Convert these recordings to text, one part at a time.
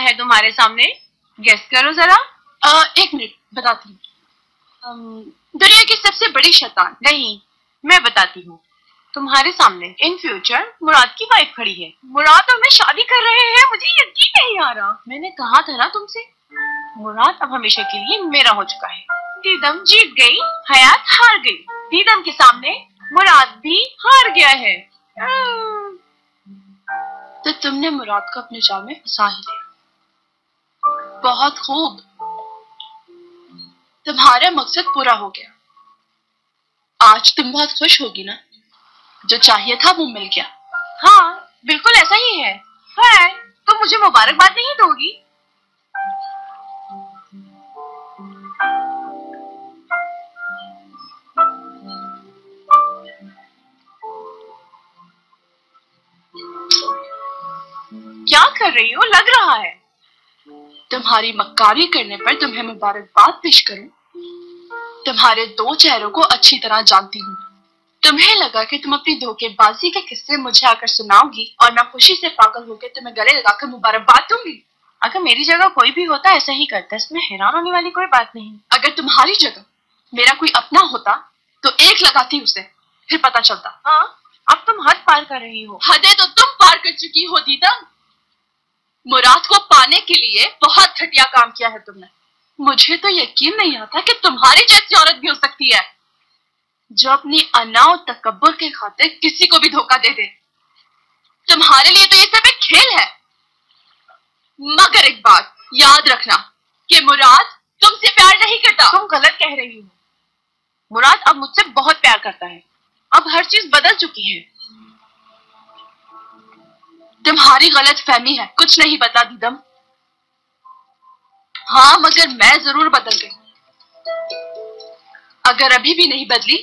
है तुम्हारे सामने? गेस करो जरा। एक मिनट बताती हूँ। दुनिया की सबसे बड़ी शैतान। नहीं, मैं बताती हूँ। तुम्हारे सामने इन फ्यूचर मुराद की वाइफ खड़ी है। मुराद और मैं शादी कर रहे हैं। मुझे यकीन नहीं आ रहा। मैंने कहा था ना तुमसे, मुराद अब हमेशा के लिए मेरा हो चुका है। दीदम जीत गई, हयात हार गई। दीदम के सामने मुराद भी हार गया है। तो तुमने मुराद को अपने जाल में फंसा ही लिया। बहुत खूब, तुम्हारा मकसद पूरा हो गया। आज तुम बहुत खुश होगी ना? जो चाहिए था वो मिल गया। हाँ, बिल्कुल ऐसा ही है। तो मुझे मुबारकबाद नहीं दोगी? क्या कर रही हो? लग रहा है तुम्हारी मक्कारी करने पर तुम्हें मुबारकबाद पेश करूं। तुम्हारे दो चेहरों को अच्छी तरह जानती हूँ। तुम्हें लगा कि तुम अपनी धोखेबाजी के किस्से मुझे आकर सुनाओगी और मैं खुशी से पागल होकर तुम्हें गले लगाकर मुबारकबाद दूंगी। अगर मेरी जगह कोई भी होता ऐसा ही करता, इसमें हैरान होने वाली कोई बात नहीं। अगर तुम्हारी जगह मेरा कोई अपना होता तो एक लगाती उसे, फिर पता चलता। हाँ, अब तुम हद पार कर रही हो। हदें तो तुम पार कर चुकी हो दीदम। मुराद को पाने के लिए बहुत घटिया काम किया है तुमने। मुझे तो यकीन नहीं आता कि तुम्हारी जैसी औरत भी हो सकती है जो अपनी अना और तकब्बुर के खातिर किसी को भी धोखा दे दे। तुम्हारे लिए तो ये सब एक खेल है। मगर एक बात याद रखना कि मुराद तुमसे प्यार नहीं करता। तुम गलत कह रही हो। मुराद अब मुझसे बहुत प्यार करता है। अब हर चीज बदल चुकी है। तुम्हारी गलत फहमी है, कुछ नहीं बदला दीदम। हाँ, मगर मैं जरूर बदल गई। अगर अभी भी नहीं बदली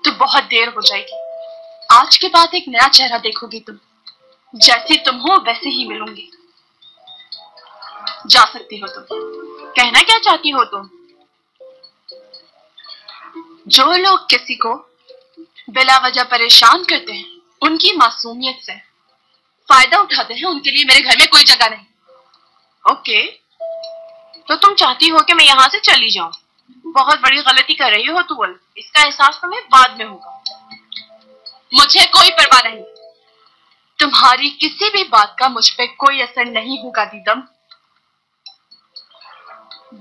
तो बहुत देर हो जाएगी। आज के बाद एक नया चेहरा देखोगी तुम। जैसी तुम हो वैसे ही मिलूंगी। जा सकती हो तुम। कहना क्या चाहती हो तुम? जो लोग किसी को बिला वजह परेशान करते हैं, उनकी मासूमियत से फायदा उठाते हैं, उनके लिए मेरे घर में कोई जगह नहीं। ओके, तो तुम चाहती हो कि मैं यहाँ से चली जाऊं? बहुत बड़ी गलती कर रही हो तुम। इसका एहसास तुम्हें बाद में होगा। मुझे कोई परवाह नहीं। तुम्हारी किसी भी बात का मुझ पे कोई असर नहीं होगा दीदम।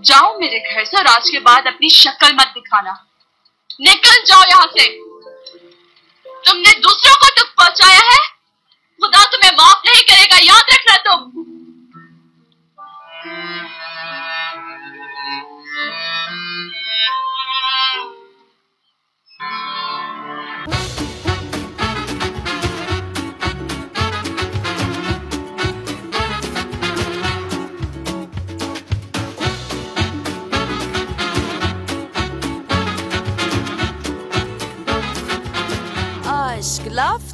जाओ मेरे घर से और आज के बाद अपनी शक्ल मत दिखाना। निकल जाओ यहाँ से। तुमने दूसरों को दुख पहुंचाया है, खुदा तुम्हें माफ नहीं करेगा, याद रखना तुम। Aşk laf